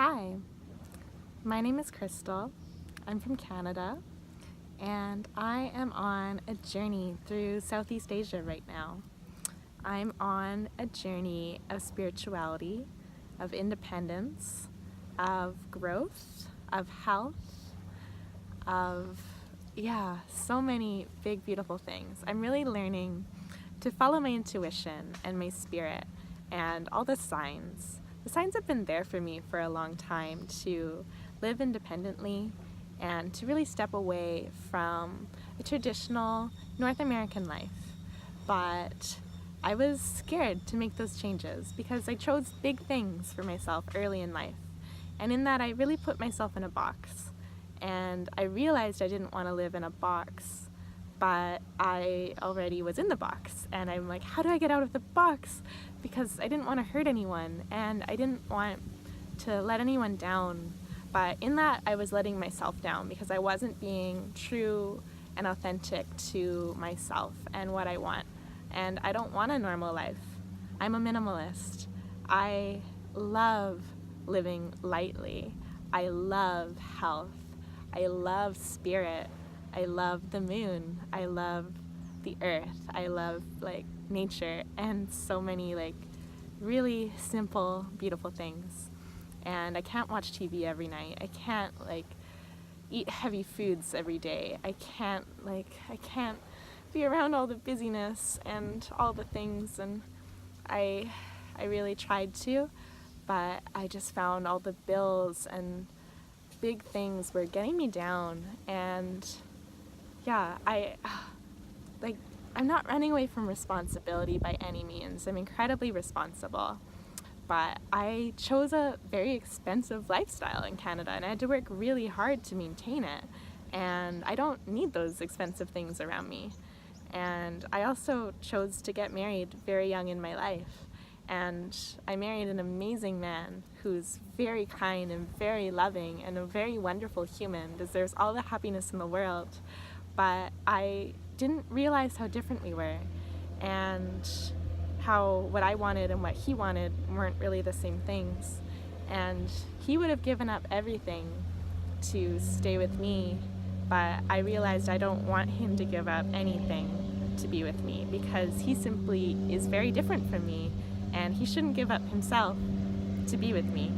Hi, my name is Crystal. I'm from Canada, and I am on a journey through Southeast Asia right now. I'm on a journey of spirituality, of independence, of growth, of health, of, so many big, beautiful things. I'm really learning to follow my intuition and my spirit and all the signs. The signs have been there for me for a long time to live independently and to really step away from a traditional North American life. But I was scared to make those changes because I chose big things for myself early in life. And in that, I really put myself in a box. And I realized I didn't want to live in a box, but I already was in the box. And I'm like, how do I get out of the box? Because I didn't want to hurt anyone, and I didn't want to let anyone down. But in that, I was letting myself down because I wasn't being true and authentic to myself and what I want. And I don't want a normal life. I'm a minimalist. I love living lightly. I love health. I love spirit. I love the moon. I love the earth. I love nature and so many really simple, beautiful things. And I can't watch TV every night. I can't eat heavy foods every day. I can't be around all the busyness and all the things, and I really tried to, but I just found all the bills and big things were getting me down. And I'm not running away from responsibility by any means. I'm incredibly responsible. But I chose a very expensive lifestyle in Canada, and I had to work really hard to maintain it. And I don't need those expensive things around me. And I also chose to get married very young in my life. And I married an amazing man who's very kind and very loving and a very wonderful human, deserves all the happiness in the world. But I didn't realize how different we were, and how what I wanted and what he wanted weren't really the same things. And he would have given up everything to stay with me, but I realized I don't want him to give up anything to be with me because he simply is very different from me, and he shouldn't give up himself to be with me.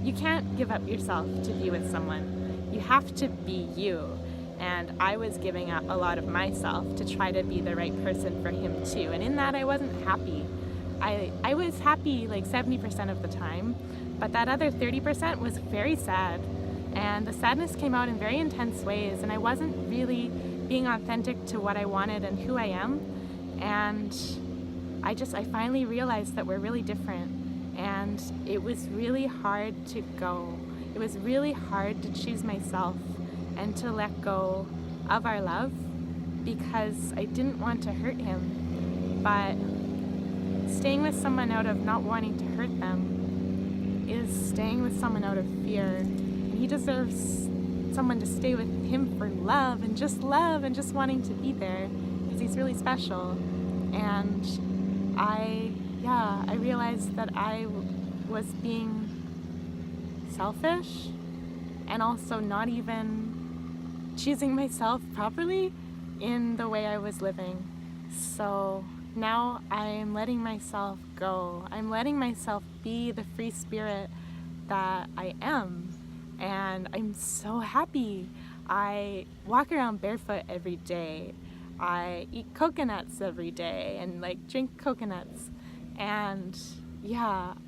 You can't give up yourself to be with someone. You have to be you. And I was giving up a lot of myself to try to be the right person for him too. And in that, I wasn't happy. I was happy 70% of the time, but that other 30% was very sad. And the sadness came out in very intense ways, and I wasn't really being authentic to what I wanted and who I am. And I finally realized that we're really different. And it was really hard to go. It was really hard to choose myself and to let go of our love because I didn't want to hurt him. But staying with someone out of not wanting to hurt them is staying with someone out of fear. And he deserves someone to stay with him for love and just wanting to be there because he's really special. And I realized that I was being selfish and also not even choosing myself properly in the way I was living. So now I'm letting myself go. I'm letting myself be the free spirit that I am. And I'm so happy. I walk around barefoot every day. I eat coconuts every day and drink coconuts. And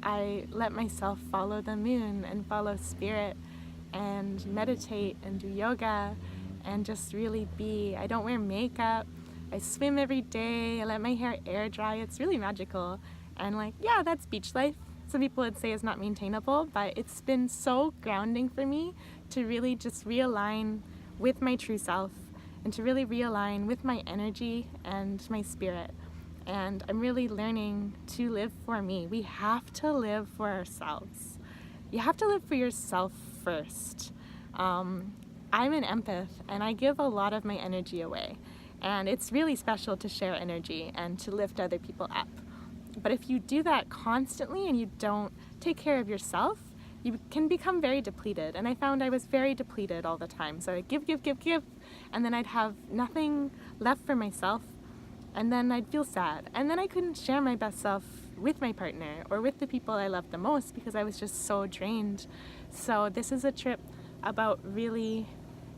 I let myself follow the moon and follow spirit and meditate and do yoga and just really be. I don't wear makeup. I swim every day. I let my hair air dry. It's really magical. And that's beach life. Some people would say it's not maintainable, but it's been so grounding for me to really just realign with my true self and to really realign with my energy and my spirit. And I'm really learning to live for me. We have to live for ourselves. You have to live for yourself first. I'm an empath, and I give a lot of my energy away. And it's really special to share energy and to lift other people up. But if you do that constantly and you don't take care of yourself, you can become very depleted. And I found I was very depleted all the time. So I'd give, and then I'd have nothing left for myself, and then I'd feel sad. And then I couldn't share my best self with my partner or with the people I loved the most because I was just so drained. So this is a trip about really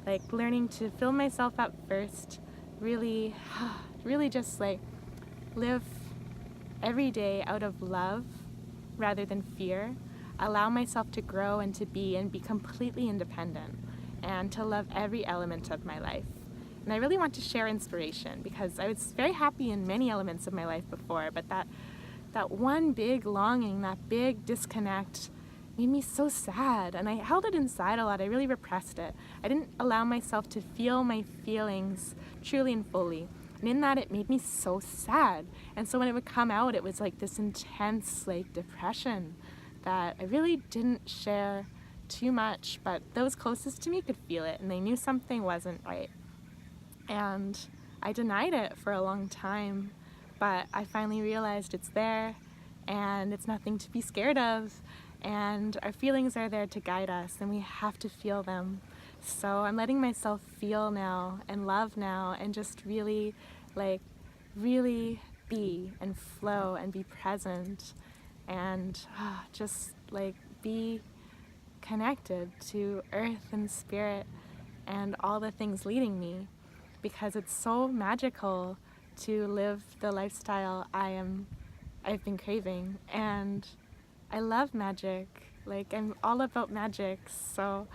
like learning to fill myself up first, really just like live every day out of love rather than fear, allow myself to grow and to be completely independent, and to love every element of my life. And I really want to share inspiration because I was very happy in many elements of my life before, but that one big longing, that big disconnect made me so sad, and I held it inside a lot. I really repressed it. I didn't allow myself to feel my feelings truly and fully. And in that, it made me so sad. And so when it would come out, it was like this intense like depression that I really didn't share too much, but those closest to me could feel it, and they knew something wasn't right. And I denied it for a long time, but I finally realized it's there, and it's nothing to be scared of, and our feelings are there to guide us, and we have to feel them. So I'm letting myself feel now and love now, and just really be and flow and be present, and just like be connected to earth and spirit and all the things leading me, because it's so magical to live the lifestyle I've been craving. And I love magic. Like, I'm all about magic, so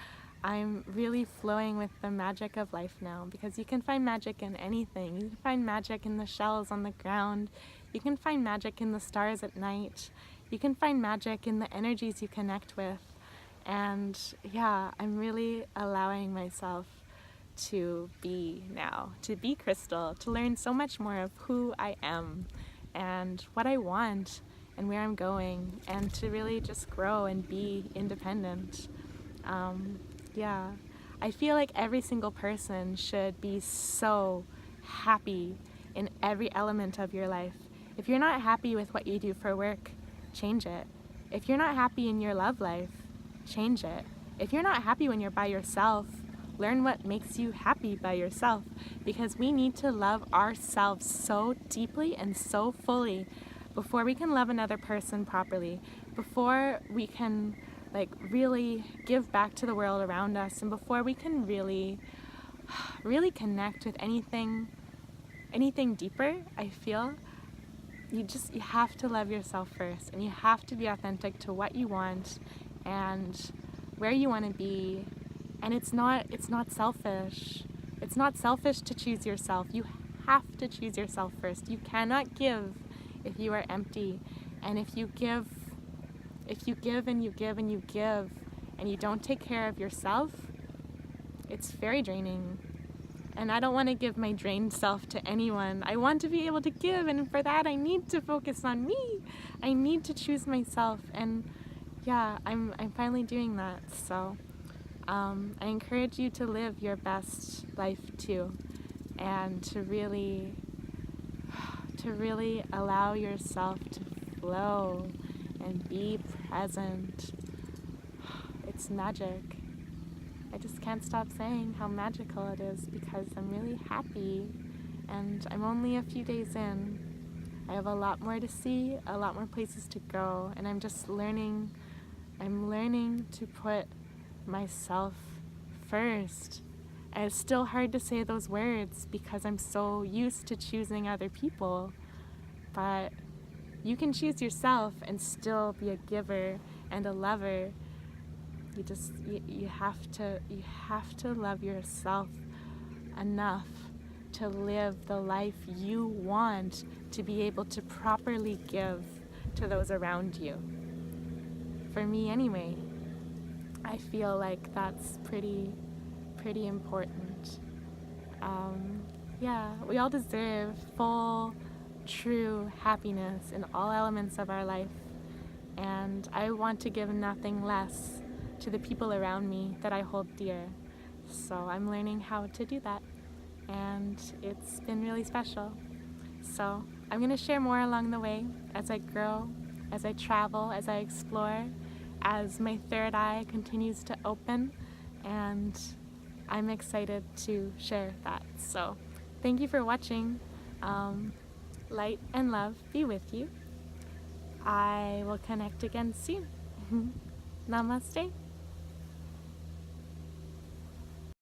I'm really flowing with the magic of life now, because you can find magic in anything. You can find magic in the shells on the ground. You can find magic in the stars at night. You can find magic in the energies you connect with. And yeah, I'm really allowing myself to be now, to be Crystal, to learn so much more of who I am and what I want and where I'm going, and to really just grow and be independent. Yeah, I feel like every single person should be so happy in every element of your life. If you're not happy with what you do for work, change it. If you're not happy in your love life, change it. If you're not happy when you're by yourself, learn what makes you happy by yourself, because we need to love ourselves so deeply and so fully before we can love another person properly, before we can really give back to the world around us, and before we can really connect with anything deeper. I feel you have to love yourself first, and you have to be authentic to what you want and where you want to be. And it's not selfish. It's not selfish to choose yourself. You have to choose yourself first. You cannot give if you are empty. And if you give and you give and you give, and you don't take care of yourself, it's very draining. And I don't want to give my drained self to anyone. I want to be able to give, and for that I need to focus on me. I need to choose myself, and yeah, I'm finally doing that. So I encourage you to live your best life too, and to really allow yourself to flow and be present. It's magic. I just can't stop saying how magical it is, because I'm really happy, and I'm only a few days in. I have a lot more to see, a lot more places to go, and I'm just learning. I'm learning to put myself first. And it's still hard to say those words because I'm so used to choosing other people, but you can choose yourself and still be a giver and a lover. You have to love yourself enough to live the life you want, to be able to properly give to those around you. For me anyway, I feel like that's pretty important. Yeah, we all deserve full, true happiness in all elements of our life, and I want to give nothing less to the people around me that I hold dear. So I'm learning how to do that, and it's been really special. So I'm going to share more along the way as I grow as I travel, as I explore, as my third eye continues to open, and I'm excited to share that. So thank you for watching. Light and love be with you. I will connect again soon. Namaste.